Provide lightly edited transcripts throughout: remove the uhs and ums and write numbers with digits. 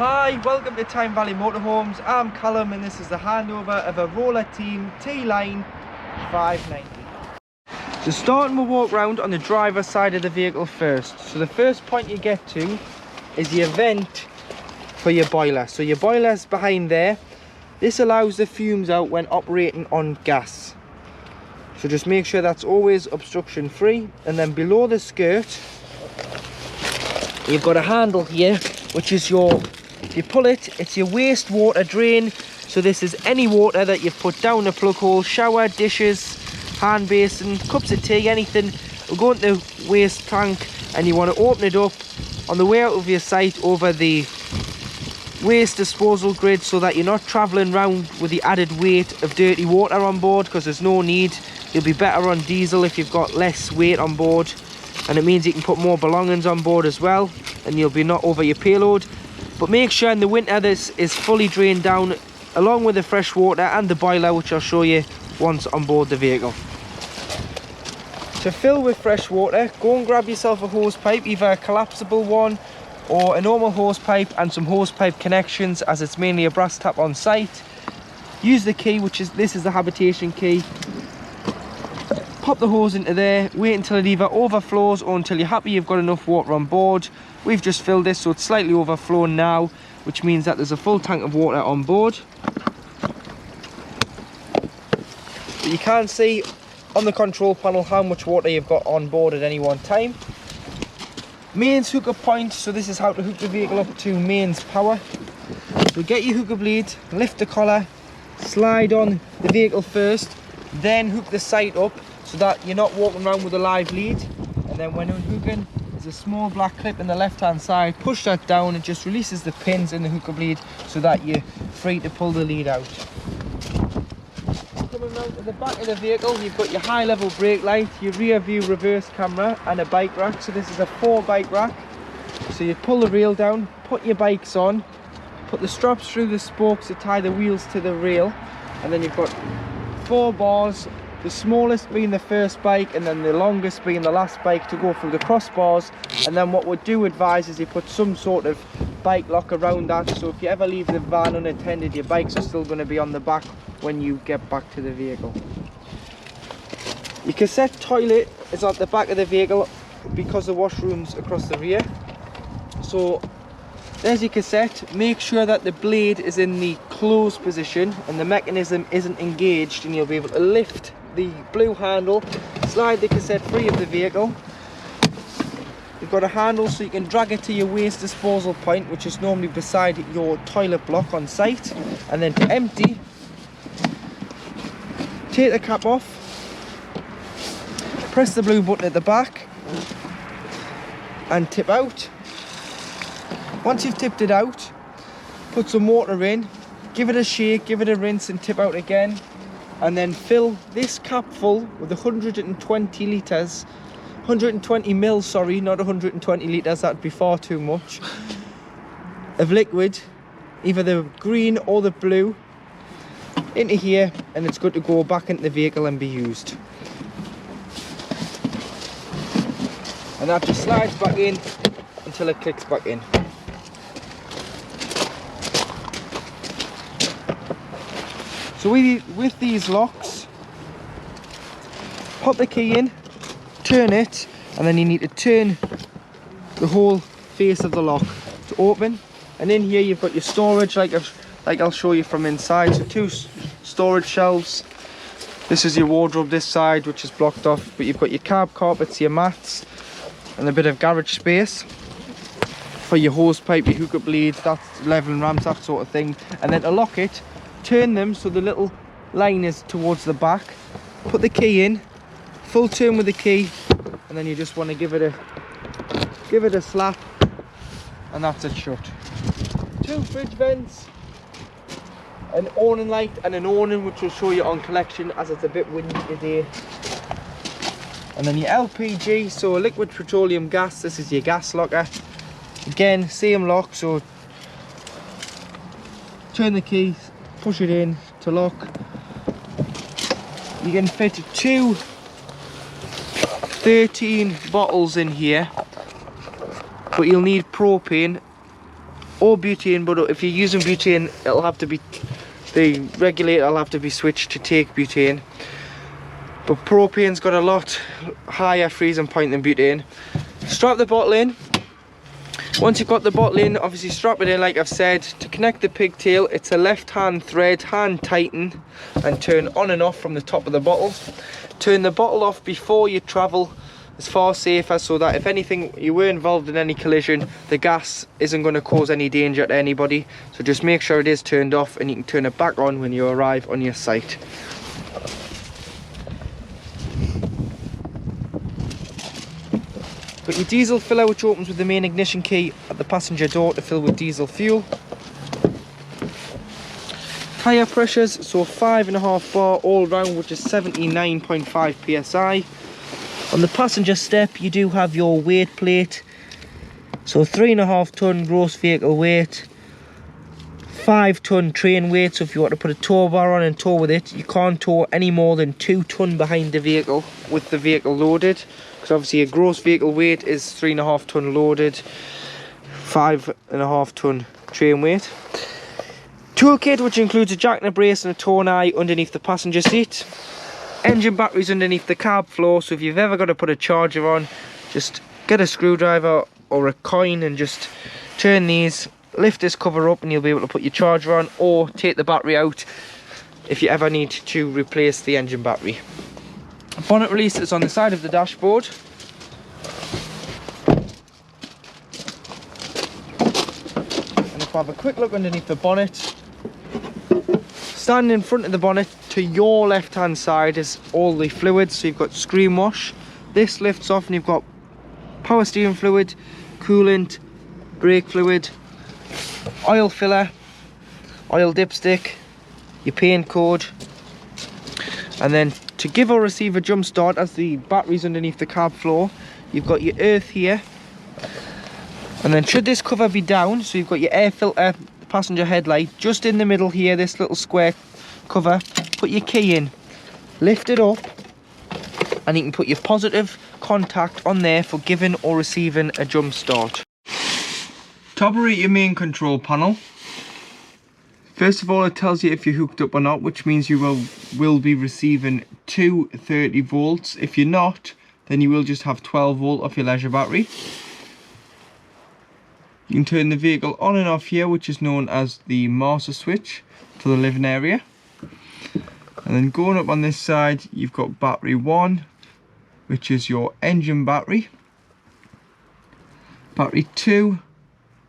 Hi, welcome to Tyne Valley Motorhomes. I'm Callum and this is the handover of a Rollerteam T-Line 590. So starting we'll walk round on the driver's side of the vehicle first. So the first point you get to is your vent for your boiler. So your boiler's behind there. This allows the fumes out when operating on gas. So just make sure that's always obstruction free. And then below the skirt, you've got a handle here, which is your, if you pull it, it's your wastewater drain. So this is any water that you've put down the plug hole, shower, dishes, hand basin, cups of tea, anything will go into the waste tank, and you want to open it up on the way out of your site over the waste disposal grid, so that you're not travelling around with the added weight of dirty water on board, because there's no need. You'll be better on diesel if you've got less weight on board, and it means you can put more belongings on board as well, and you'll be not over your payload. But make sure in the winter this is fully drained down, along with the fresh water and the boiler, which I'll show you once on board the vehicle. To fill with fresh water, go and grab yourself a hose pipe, either a collapsible one or a normal hose pipe, and some hose pipe connections, as it's mainly a brass tap on site. Use the key, which is, this is the habitation key. Pop the hose into there, wait until it either overflows or until you're happy you've got enough water on board. We've just filled this, so it's slightly overflowing now, which means that there's a full tank of water on board. But you can see on the control panel how much water you've got on board at any one time. Mains hookup point, so this is how to hook the vehicle up to mains power. So get your hookup lead, lift the collar, slide on the vehicle first, then hook the sight up so that you're not walking around with a live lead. And then when unhooking, there's a small black clip in the left hand side. Push that down, it just releases the pins in the hookup lead so that you're free to pull the lead out. Coming round to the back of the vehicle, you've got your high level brake light, your rear view reverse camera, and a bike rack. So this is a 4 bike rack. So you pull the rail down, put your bikes on, put the straps through the spokes to tie the wheels to the rail, and then you've got 4 bars, the smallest being the first bike and then the longest being the last bike, to go through the crossbars. And then what we do advise is you put some sort of bike lock around that, so if you ever leave the van unattended, your bikes are still going to be on the back when you get back to the vehicle. Your cassette toilet is at the back of the vehicle because the washroom's across the rear. So there's your cassette. Make sure that the blade is in the closed position and the mechanism isn't engaged, and you'll be able to lift the blue handle, slide the cassette free of the vehicle. You've got a handle so you can drag it to your waste disposal point, which is normally beside your toilet block on site. And then to empty, take the cap off, press the blue button at the back and tip out. Once you've tipped it out, put some water in, give it a shake, give it a rinse and tip out again, and then fill this cap full with 120 litres, 120 mils, sorry, not 120 litres, that'd be far too much, of liquid, either the green or the blue, into here, and it's good to go back into the vehicle and be used. And that just slides back in until it clicks back in. So with these locks, pop the key in, turn it, and then you need to turn the whole face of the lock to open. And in here you've got your storage, like I'll show you from inside. So 2 storage shelves. This is your wardrobe this side, which is blocked off, but you've got your carb carpets, your mats, and a bit of garage space for your hose pipe, your hookup leads, that's leveling ramps, that sort of thing. And then to lock it, turn them so the little line is towards the back, put the key in, full turn with the key, and then you just want to give it a slap, and that's it shut. 2 fridge vents, an awning light and an awning, which will show you on collection as it's a bit windy today. And then your LPG, so liquid petroleum gas, this is your gas locker. Again, same lock, so turn the key, push it in to lock. You can fit 2 13 bottles in here, but you'll need propane or butane, but if you're using butane, it'll have to be, the regulator will have to be switched to take butane. But propane's got a lot higher freezing point than butane. Strap the bottle in. Once you've got the bottle in, obviously strap it in like I've said. To connect the pigtail, it's a left hand thread, hand tighten and turn on and off from the top of the bottle. Turn the bottle off before you travel. It's far safer, so that if anything, you were involved in any collision, the gas isn't going to cause any danger to anybody. So just make sure it is turned off, and you can turn it back on when you arrive on your site. Got your diesel filler, which opens with the main ignition key at the passenger door to fill with diesel fuel. Tyre pressures, so 5.5 bar all round, which is 79.5 psi. On the passenger step, you do have your weight plate, so 3.5 ton gross vehicle weight, 5 ton train weight. So if you want to put a tow bar on and tow with it, you can't tow any more than 2 ton behind the vehicle with the vehicle loaded, because obviously a gross vehicle weight is 3.5 ton loaded, 5.5 ton train weight. Toolkit, which includes a jack and a brace and a tow eye underneath the passenger seat. Engine batteries underneath the cab floor, so if you've ever got to put a charger on, just get a screwdriver or a coin and just turn these, lift this cover up, and you'll be able to put your charger on, or take the battery out if you ever need to replace the engine battery. Bonnet release is on the side of the dashboard. And if I have a quick look underneath the bonnet, standing in front of the bonnet to your left hand side is all the fluids. So you've got screen wash, this lifts off and you've got power steering fluid, coolant, brake fluid, oil filler, oil dipstick, your paint cord. And then to give or receive a jump start, as the battery's underneath the cab floor, you've got your earth here. And then should this cover be down, so you've got your air filter, passenger headlight, just in the middle here, this little square cover, put your key in, lift it up, and you can put your positive contact on there for giving or receiving a jump start. To operate your main control panel, first of all it tells you if you're hooked up or not, which means you will be receiving 230 volts. If you're not, then you will just have 12 volt off your leisure battery. You can turn the vehicle on and off here, which is known as the master switch for the living area. And then going up on this side, you've got battery 1, which is your engine battery. Battery 2,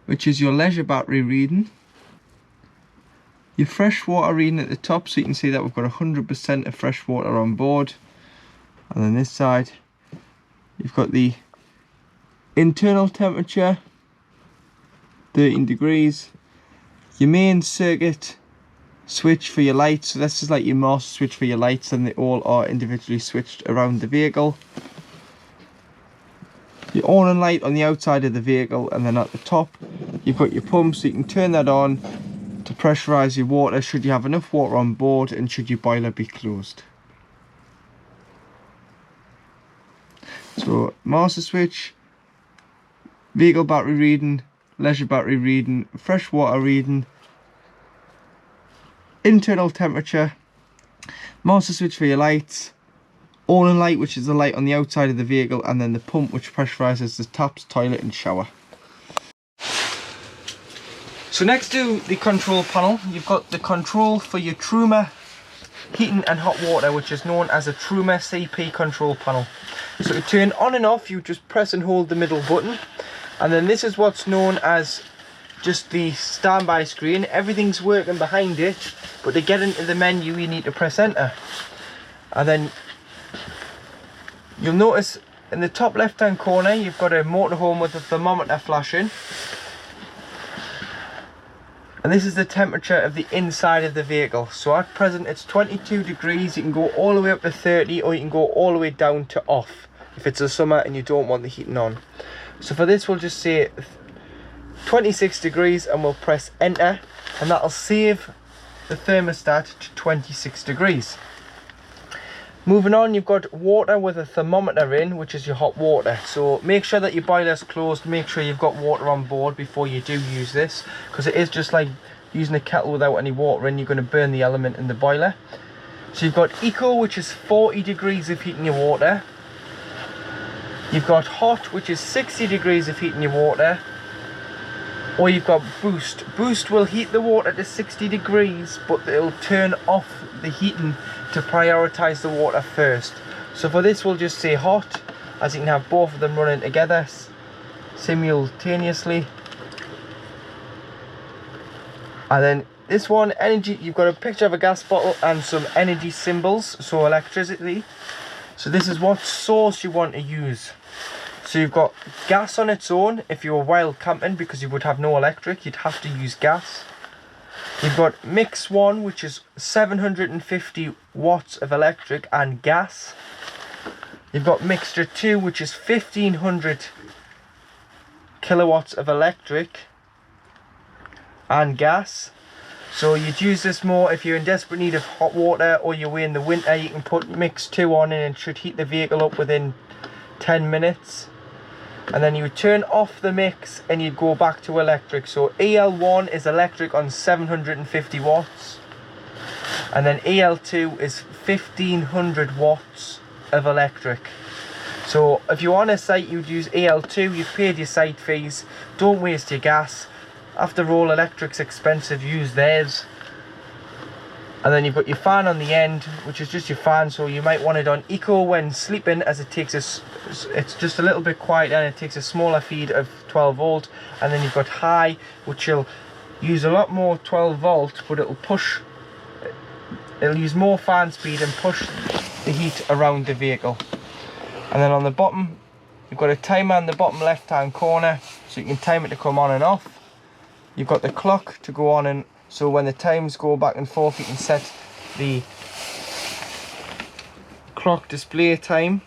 which is your leisure battery reading. Your fresh water reading at the top, so you can see that we've got 100% of fresh water on board. And then this side, you've got the internal temperature, 13 degrees, your main circuit switch for your lights, so this is like your master switch for your lights, and they all are individually switched around the vehicle. Your awning light on the outside of the vehicle, and then at the top you've got your pump, so you can turn that on to pressurize your water should you have enough water on board and should your boiler be closed. So master switch, vehicle battery reading, leisure battery reading, fresh water reading, internal temperature, master switch for your lights, awning light, which is the light on the outside of the vehicle, and then the pump, which pressurizes the taps, toilet and shower. So next to the control panel, you've got the control for your Truma heating and hot water, which is known as a Truma CP control panel. So to turn on and off, you just press and hold the middle button. And then this is what's known as just the standby screen. Everything's working behind it, but to get into the menu you need to press enter. And then you'll notice in the top left hand corner you've got a motorhome with a thermometer flashing. And this is the temperature of the inside of the vehicle. So at present it's 22 degrees. You can go all the way up to 30, or you can go all the way down to off if it's the summer and you don't want the heating on. So for this we'll just say 26 degrees and we'll press enter, and that'll save the thermostat to 26 degrees. Moving on, you've got water with a thermometer in, which is your hot water. So make sure that your boiler's closed, make sure you've got water on board before you do use this, because it is just like using a kettle without any water in, you're going to burn the element in the boiler. So you've got Eco, which is 40 degrees of heating your water. You've got Hot, which is 60 degrees of heating your water. Or you've got Boost. Boost will heat the water to 60 degrees, but it'll turn off the heating to prioritise the water first. So for this we'll just say Hot, as you can have both of them running together simultaneously. And then this one, energy, you've got a picture of a gas bottle and some energy symbols, so electricity. So this is what source you want to use. So you've got gas on its own. If you were wild camping, because you would have no electric, you'd have to use gas. You've got mix 1, which is 750 watts of electric and gas. You've got mixture 2, which is 1500 kilowatts of electric and gas. So you'd use this more if you're in desperate need of hot water, or you're away in the winter. You can put mix 2 on and it should heat the vehicle up within 10 minutes. And then you would turn off the mix and you'd go back to electric. So EL1 is electric on 750 watts. And then EL2 is 1500 watts of electric. So if you're on a site, you'd use EL2, you've paid your site fees, don't waste your gas. After all, electric's expensive, use theirs. And then you've got your fan on the end, which is just your fan, so you might want it on Eco when sleeping, as it's just a little bit quieter and it takes a smaller feed of 12 volt. And then you've got High, which will use a lot more 12 volt, but it'll use more fan speed and push the heat around the vehicle. And then on the bottom, you've got a timer in the bottom left hand corner, so you can time it to come on and off. You've got the clock to go on, and so when the times go back and forth, you can set the clock display time.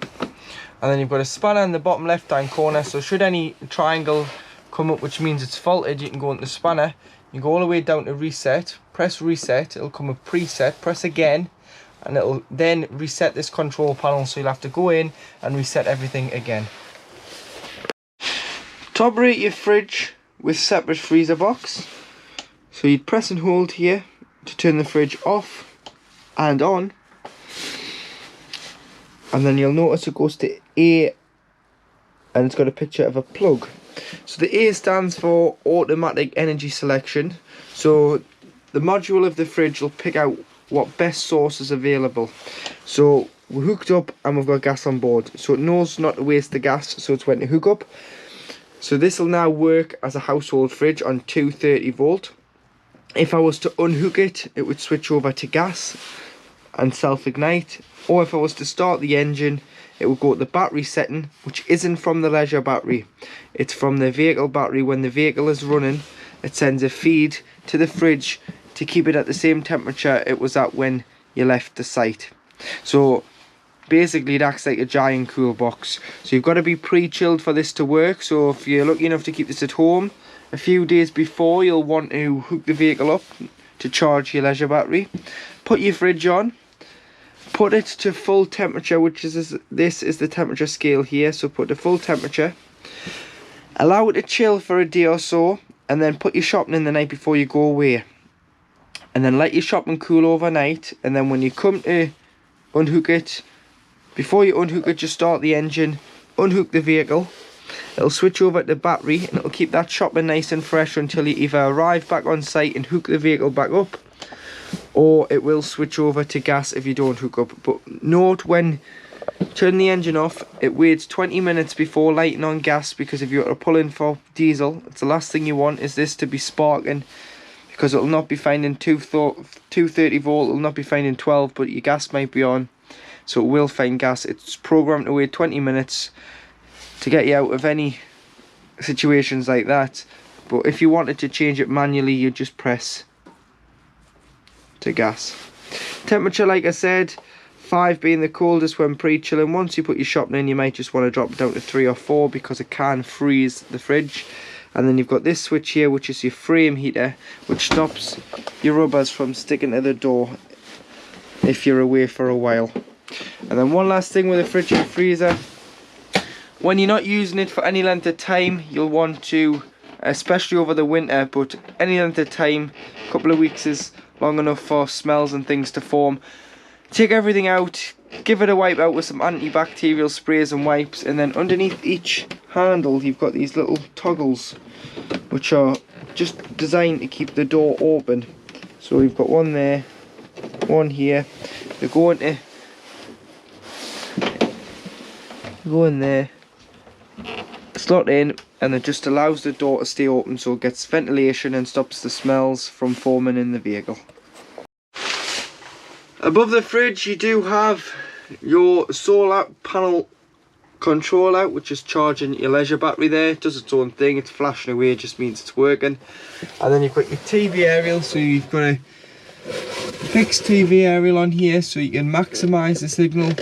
And then you've got a spanner in the bottom left hand corner, so should any triangle come up which means it's faulted, you can go into the spanner, you go all the way down to reset, press reset, it'll come with preset, press again, and it'll then reset this control panel, so you'll have to go in and reset everything again. To operate your fridge with separate freezer box, so you'd press and hold here to turn the fridge off and on, and then you'll notice it goes to A and it's got a picture of a plug. So the A stands for automatic energy selection, so the module of the fridge will pick out what best source is available. So we're hooked up and we've got gas on board, so it knows not to waste the gas, so it's when to hook up. So this will now work as a household fridge on 230 volt. If I was to unhook it, it would switch over to gas and self-ignite. Or if I was to start the engine, it would go to the battery setting, which isn't from the leisure battery. It's from the vehicle battery. When the vehicle is running, it sends a feed to the fridge to keep it at the same temperature it was at when you left the site. So basically it acts like a giant cool box. So you've got to be pre-chilled for this to work. So if you're lucky enough to keep this at home, a few days before you'll want to hook the vehicle up to charge your leisure battery. Put your fridge on, put it to full temperature, which is this is the temperature scale here, so put the full temperature, allow it to chill for a day or so, and then put your shopping in the night before you go away, and then let your shopping cool overnight. And then when you come to unhook it, before you unhook it, just start the engine, unhook the vehicle, it'll switch over to the battery and it'll keep that shopping nice and fresh until you either arrive back on site and hook the vehicle back up, or it will switch over to gas if you don't hook up. But note, when turn the engine off, it waits 20 minutes before lighting on gas, because if you're to pull in for diesel, it's the last thing you want is this to be sparking, because it'll not be finding 230 volt, it'll not be finding 12, but your gas might be on, so it will find gas. It's programmed to wait 20 minutes to get you out of any situations like that. But if you wanted to change it manually, you just press to gas. Temperature, like I said, 5 being the coldest when pre-chilling. Once you put your shopping in, you might just want to drop it down to 3 or 4 because it can freeze the fridge. And then you've got this switch here, which is your frame heater, which stops your rubbers from sticking to the door if you're away for a while. And then one last thing with the fridge and freezer, when you're not using it for any length of time, you'll want to, especially over the winter, but any length of time, a couple of weeks is long enough for smells and things to form. Take everything out, give it a wipe out with some antibacterial sprays and wipes, and then underneath each handle you've got these little toggles which are just designed to keep the door open. So you've got one there, one here. They go in there, slot in, and it just allows the door to stay open so it gets ventilation and stops the smells from forming in the vehicle. Above the fridge you do have your solar panel controller, which is charging your leisure battery there. It does its own thing, it's flashing away, it just means it's working. And then you've got your TV aerial, so you've got a fixed TV aerial on here so you can maximise the signal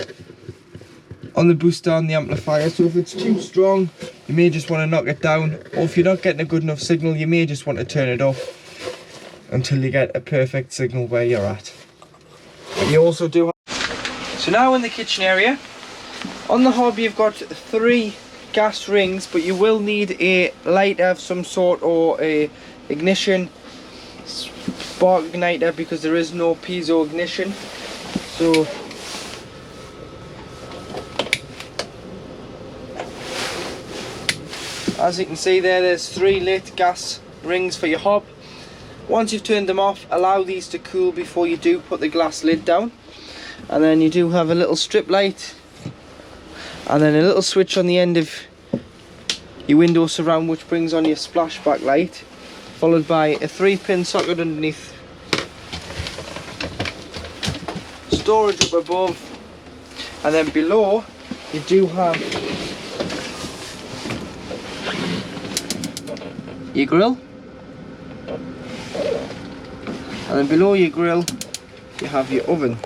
on the booster and the amplifier. So if it's too strong, you may just want to knock it down, or if you're not getting a good enough signal, you may just want to turn it off until you get a perfect signal where you're at. But you also do have... So now in the kitchen area, on the hob you've got 3 gas rings, but you will need a lighter of some sort or a ignition spark igniter because there is no piezo ignition. So as you can see there's 3 lit gas rings for your hob. Once you've turned them off, allow these to cool before you do put the glass lid down. And then you do have a little strip light and then a little switch on the end of your window surround which brings on your splashback light, followed by a 3-pin socket underneath, storage up above, and then below you do have your grill. And then below your grill you have your oven.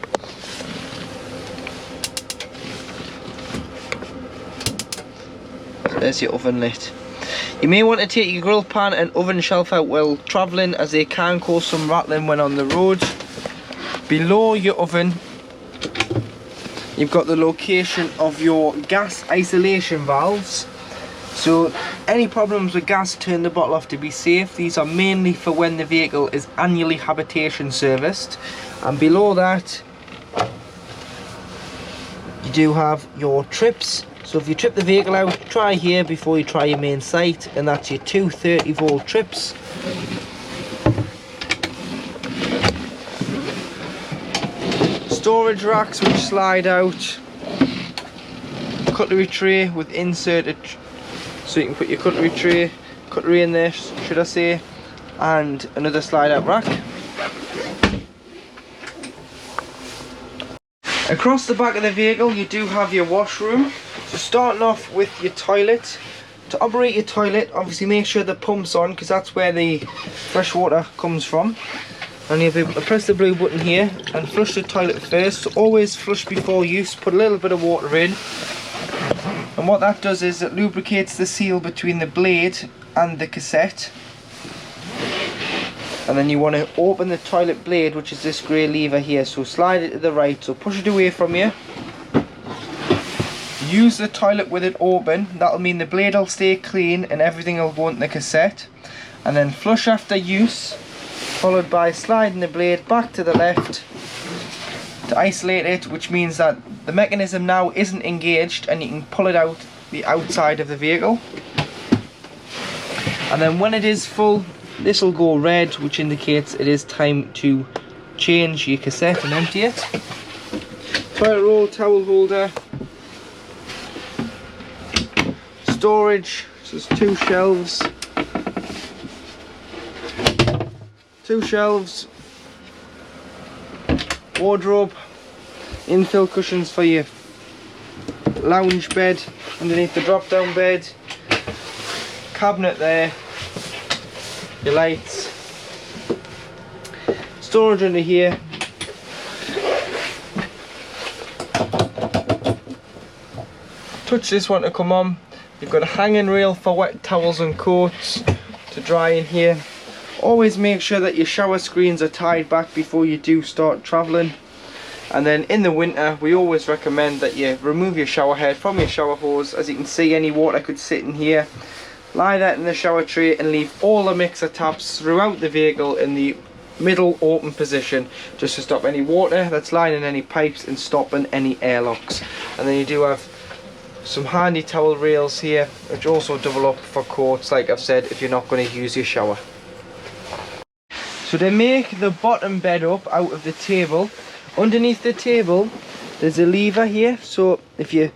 So there's your oven lit. You may want to take your grill pan and oven shelf out while travelling, as they can cause some rattling when on the road. Below your oven you've got the location of your gas isolation valves. So any problems with gas, turn the bottle off to be safe. These are mainly for when the vehicle is annually habitation serviced. And below that you do have your trips. So if you trip the vehicle out, try here before you try your main sight, and that's your 2 30-volt trips. Storage racks which slide out. Cutlery tray with inserted, so you can put your cutlery in there, should I say, and another slide out rack. Across the back of the vehicle you do have your washroom. So starting off with your toilet. To operate your toilet, obviously make sure the pump's on because that's where the fresh water comes from. And you have to press the blue button here and flush the toilet first. So always flush before use, put a little bit of water in. And what that does is it lubricates the seal between the blade and the cassette. And then you want to open the toilet blade, which is this grey lever here. So slide it to the right, so push it away from you. Use the toilet with it open. That'll mean the blade will stay clean and everything will go into the cassette. And then flush after use, followed by sliding the blade back to the left to isolate it, which means that the mechanism now isn't engaged and you can pull it out the outside of the vehicle. And then when it is full, this will go red, which indicates it is time to change your cassette and empty it. Toilet roll, towel holder, storage, so there's 2 shelves. 2 shelves, wardrobe, infill cushions for your lounge bed underneath the drop down bed, cabinet there, your lights, storage under here, touch this one to come on. You've got a hanging rail for wet towels and coats, to dry in here. Always make sure that your shower screens are tied back before you do start travelling. And then in the winter, we always recommend that you remove your shower head from your shower hose. As you can see, any water could sit in here. Lie that in the shower tray and leave all the mixer taps throughout the vehicle in the middle open position, just to stop any water that's lining any pipes and stopping any airlocks. And then you do have some handy towel rails here, which also double up for coats, like I've said, if you're not going to use your shower. So to make the bottom bed up out of the table, underneath the table there's a lever here, so if you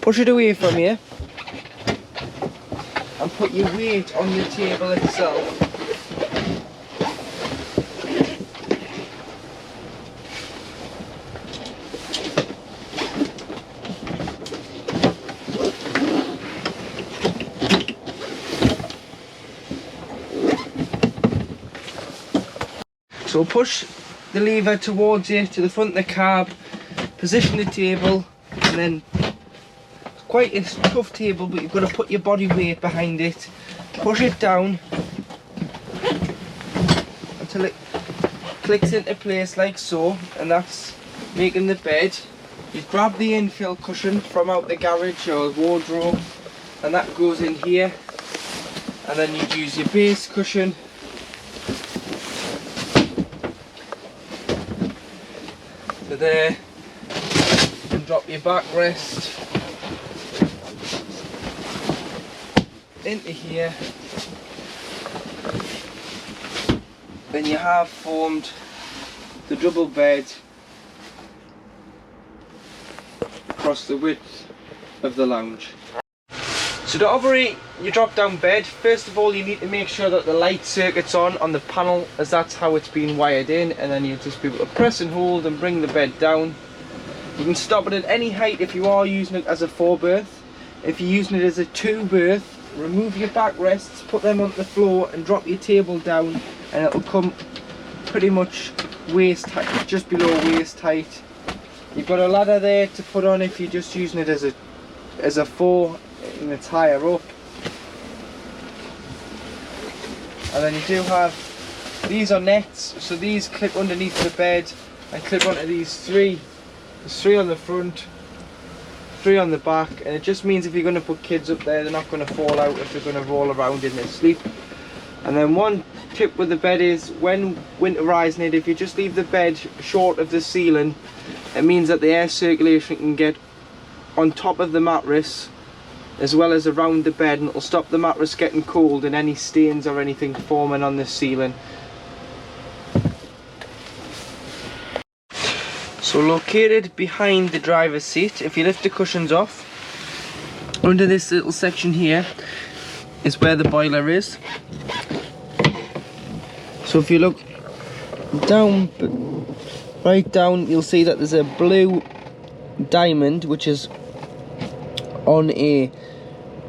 push it away from you and put your weight on the table itself, so push the lever towards you, to the front of the cab, position the table, and then it's quite a tough table, but you've got to put your body weight behind it, push it down until it clicks into place like so, and that's making the bed. You grab the infill cushion from out the garage or wardrobe, and that goes in here, and then you use your base cushion to there, and drop your backrest into here. Then you have formed the double bed across the width of the lounge. So to operate your drop down bed, first of all you need to make sure that the light circuit's on the panel, as that's how it's been wired in, and then you'll just be able to press and hold and bring the bed down. You can stop it at any height if you are using it as a 4-berth. If you're using it as a 2-berth, remove your backrests, put them on the floor and drop your table down, and it'll come pretty much waist height, just below waist height. You've got a ladder there to put on if you're just using it as a 4 and it's higher up. And then you do have, these are nets, so these clip underneath the bed and clip onto these 3. There's 3 on the front, 3 on the back, and it just means if you're going to put kids up there, they're not going to fall out if they're going to roll around in their sleep. And then one tip with the bed is, when winterizing it, if you just leave the bed short of the ceiling, it means that the air circulation can get on top of the mattress as well as around the bed, and it'll stop the mattress getting cold and any stains or anything forming on the ceiling. So located behind the driver's seat, if you lift the cushions off, under this little section here is where the boiler is. So if you look down, right down, you'll see that there's a blue diamond which is on a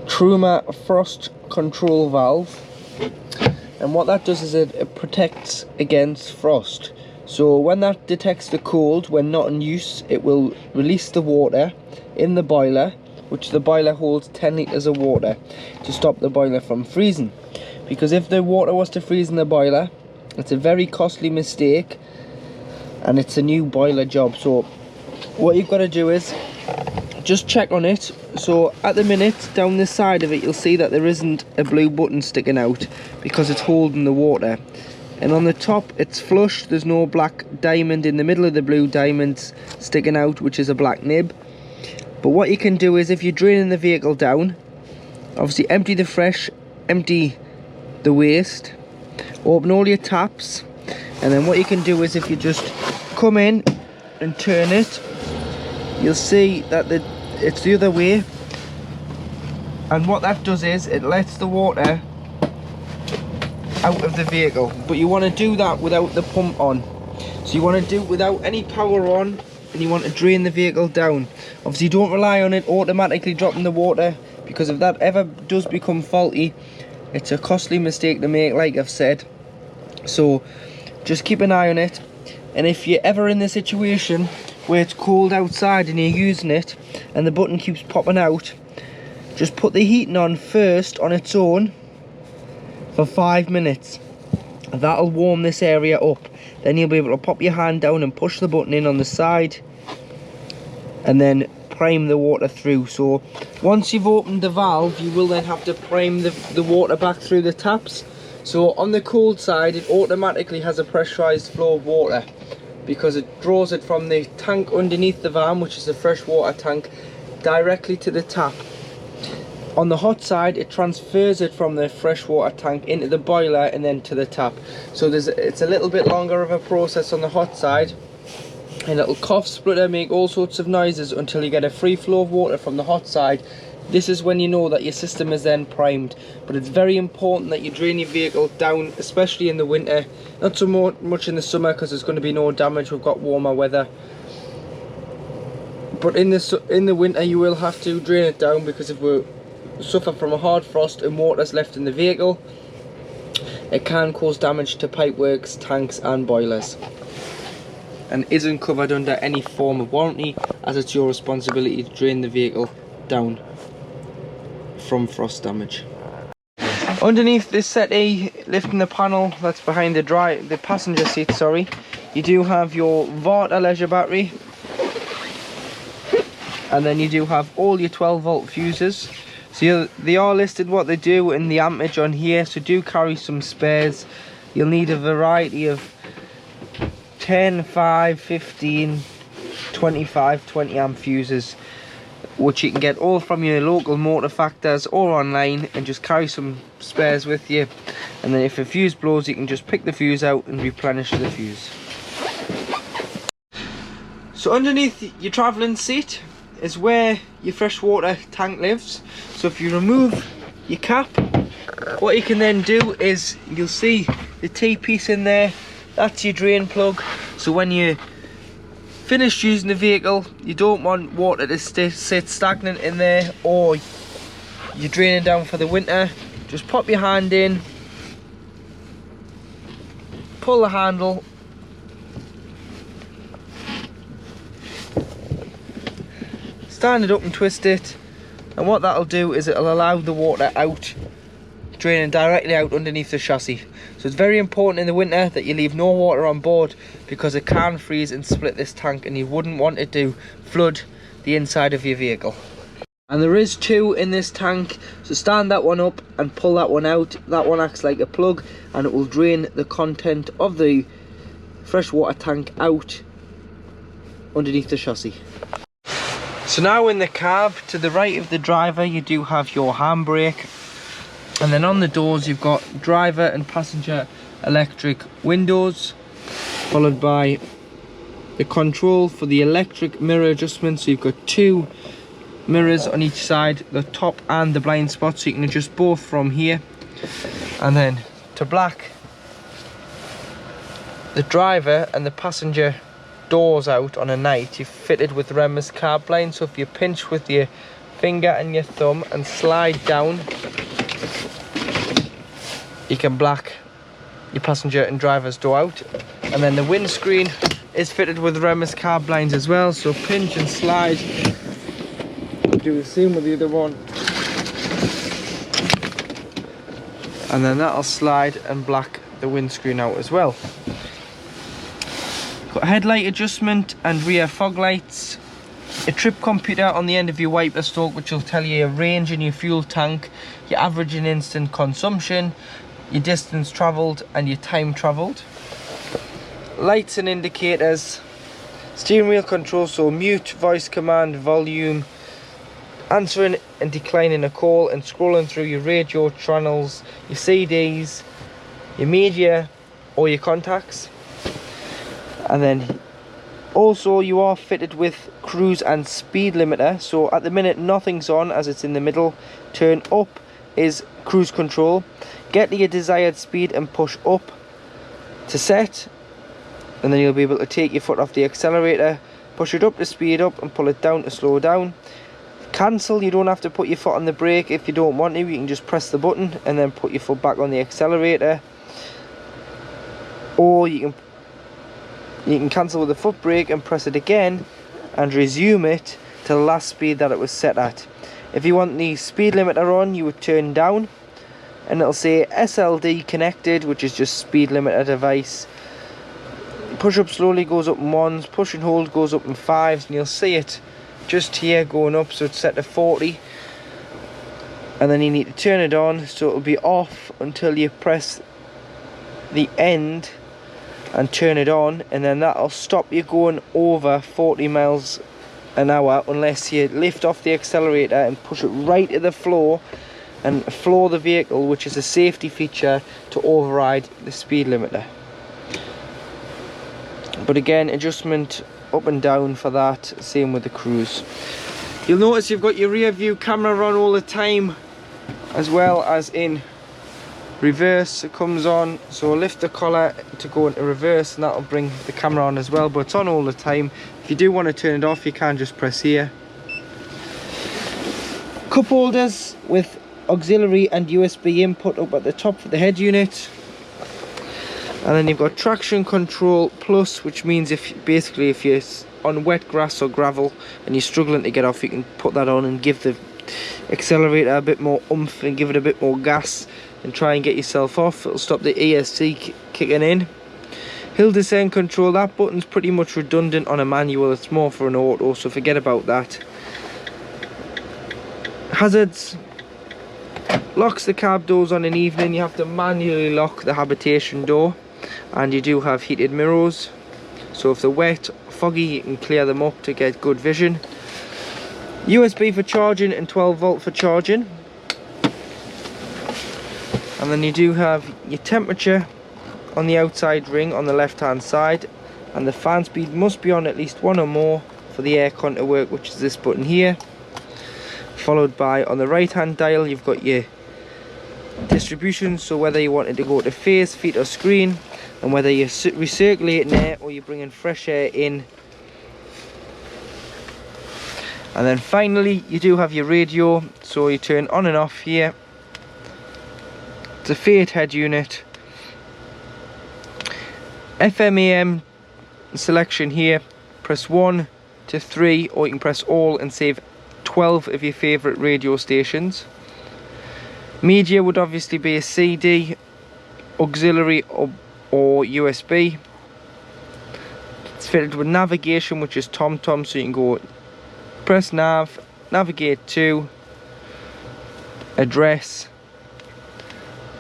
Truma frost control valve, and what that does is it protects against frost. So when that detects the cold when not in use, it will release the water in the boiler, which the boiler holds 10 litres of water to stop the boiler from freezing. Because if the water was to freeze in the boiler, it's a very costly mistake and it's a new boiler job. So what you've got to do is just check on it. So at the minute, down the side of it, you'll see that there isn't a blue button sticking out because it's holding the water. And on the top, it's flush, there's no black diamond in the middle of the blue diamonds sticking out, which is a black nib. But what you can do is, if you're draining the vehicle down, obviously empty the fresh, empty the waste, open all your taps, and then what you can do is, if you just come in and turn it, you'll see that it's the other way, and what that does is it lets the water out of the vehicle. But you want to do that without the pump on, so you want to do it without any power on, and you want to drain the vehicle down. Obviously don't rely on it automatically dropping the water, because if that ever does become faulty, it's a costly mistake to make, like I've said. So just keep an eye on it, and if you're ever in the situation where it's cold outside and you're using it and the button keeps popping out, just put the heating on first on its own, for 5 minutes. That'll warm this area up. Then you'll be able to pop your hand down and push the button in on the side and then prime the water through. So once you've opened the valve, you will then have to prime the water back through the taps. So on the cold side, it automatically has a pressurized flow of water because it draws it from the tank underneath the van, which is the fresh water tank, directly to the tap. On the hot side, it transfers it from the freshwater tank into the boiler and then to the tap. So it's a little bit longer of a process on the hot side, and it'll cough, splutter, make all sorts of noises until you get a free flow of water from the hot side. This is when you know that your system is then primed. But it's very important that you drain your vehicle down, especially in the winter. Not so much in the summer because there's going to be no damage, we've got warmer weather. But in the winter you will have to drain it down, because if we suffer from a hard frost and water's left in the vehicle, it can cause damage to pipeworks, tanks and boilers, and isn't covered under any form of warranty, as it's your responsibility to drain the vehicle down from frost damage. Underneath this settee, lifting the panel that's behind the passenger seat, sorry, you do have your Varta leisure battery, and then you do have all your 12-volt fuses. So they are listed what they do and the ampage on here, so do carry some spares. You'll need a variety of 10, 5, 15, 25, 20 amp fuses, which you can get all from your local motor factors or online, and just carry some spares with you. And then if a fuse blows, you can just pick the fuse out and replenish the fuse. So underneath your travelling seat is where your freshwater tank lives. So if you remove your cap, what you can then do is, you'll see the T-piece in there, that's your drain plug. So when you finished using the vehicle, you don't want water to sit stagnant in there, or you're draining down for the winter, just pop your hand in, pull the handle, stand it up and twist it, and what that'll do is it'll allow the water out, draining directly out underneath the chassis. So it's very important in the winter that you leave no water on board, because it can freeze and split this tank, and you wouldn't want it to flood the inside of your vehicle. And there is 2 in this tank, so stand that one up and pull that one out. That one acts like a plug, and it will drain the content of the freshwater tank out underneath the chassis. So now in the cab to the right of the driver, you do have your handbrake, and then on the doors you've got driver and passenger electric windows, followed by the control for the electric mirror adjustment. So you've got 2 mirrors on each side, the top and the blind spot, so you can adjust both from here. And then to black the driver and the passenger doors out on a night, you've fitted with Remus car blind. So if you pinch with your finger and your thumb and slide down, you can black your passenger and driver's door out. And then the windscreen is fitted with Remus car blinds as well, so pinch and slide. Do the same with the other one, and then that'll slide and black the windscreen out as well. Got headlight adjustment and rear fog lights, a trip computer on the end of your wiper stalk, which will tell you your range in your fuel tank, your average and instant consumption, your distance travelled and your time travelled. Lights and indicators, steering wheel control, so mute, voice command, volume, answering and declining a call, and scrolling through your radio channels, your CDs, your media or your contacts. And then also you are fitted with cruise and speed limiter. So at the minute nothing's on as it's in the middle. Turn up is cruise control. Get to your desired speed and push up to set, and then you'll be able to take your foot off the accelerator, push it up to speed up and pull it down to slow down. Cancel, you don't have to put your foot on the brake if you don't want to, you can just press the button and then put your foot back on the accelerator. Or you can cancel with the foot brake and press it again and resume it to the last speed that it was set at. If you want the speed limiter on, you would turn down and it'll say SLD connected, which is just speed limiter device. Push up slowly goes up in 1s, push and hold goes up in 5s, and you'll see it just here going up, so it's set to 40. And then you need to turn it on, so it'll be off until you press the end and turn it on, and then that'll stop you going over 40 miles an hour unless you lift off the accelerator and push it right to the floor and floor the vehicle, which is a safety feature to override the speed limiter. But again, adjustment up and down for that, same with the cruise. You'll notice you've got your rear view camera on all the time, as well as in reverse. It comes on, so lift the collar to go into reverse and that'll bring the camera on as well, but it's on all the time. If you do want to turn it off, you can just press here. Cup holders with auxiliary and USB input up at the top for the head unit. And then you've got traction control plus, which means if you're on wet grass or gravel and you're struggling to get off, you can put that on and give the accelerator a bit more oomph and give it a bit more gas and try and get yourself off. It'll stop the ESC kicking in. Hill descent control, that button's pretty much redundant on a manual, it's more for an auto, so forget about that. Hazards, locks the cab doors on an evening, you have to manually lock the habitation door, and you do have heated mirrors, so if they're wet, foggy, you can clear them up to get good vision. USB for charging and 12 volt for charging. And then you do have your temperature on the outside ring on the left hand side, and the fan speed must be on at least 1 or more for the aircon to work, which is this button here. Followed by, on the right hand dial, you've got your distribution, so whether you wanted to go to face, feet or screen, and whether you're recirculating air or you're bringing fresh air in. And then finally you do have your radio, so you turn on and off here. It's a Fiat head unit. FM AM selection here, press 1 to 3, or you can press all and save 12 of your favourite radio stations. Media would obviously be a CD, auxiliary or USB. It's fitted with navigation, which is TomTom, so you can go press nav, navigate to, address,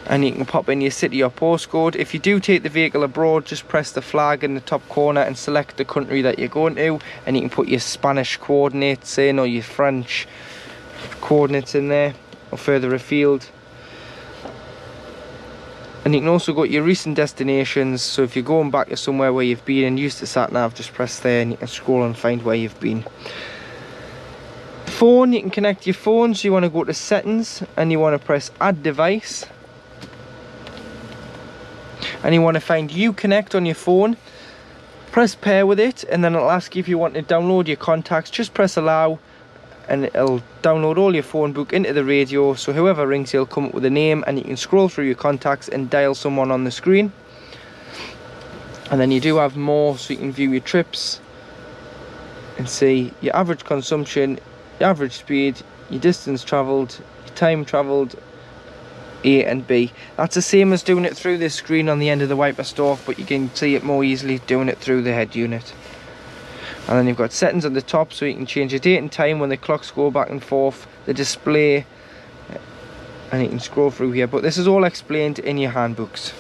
and you can pop in your city or postcode. If you do take the vehicle abroad, just press the flag in the top corner and select the country that you're going to, and you can put your Spanish coordinates in or your French coordinates in there, or further afield. And you can also go to your recent destinations, so if you're going back to somewhere where you've been and used the sat nav, just press there and you can scroll and find where you've been. Phone, you can connect your phone, so you want to go to settings and you want to press add device, and you want to find Uconnect on your phone. Press pair with it, and then it'll ask you if you want to download your contacts. Just press allow and it'll download all your phone book into the radio, so whoever rings you'll come up with a name, and you can scroll through your contacts and dial someone on the screen. And then you do have more, so you can view your trips and see your average consumption, your average speed, your distance travelled, your time travelled, A and B. That's the same as doing it through this screen on the end of the wiper stalk, but you can see it more easily doing it through the head unit. And then you've got settings at the top, so you can change your date and time when the clocks go back and forth, the display, and you can scroll through here, but this is all explained in your handbooks.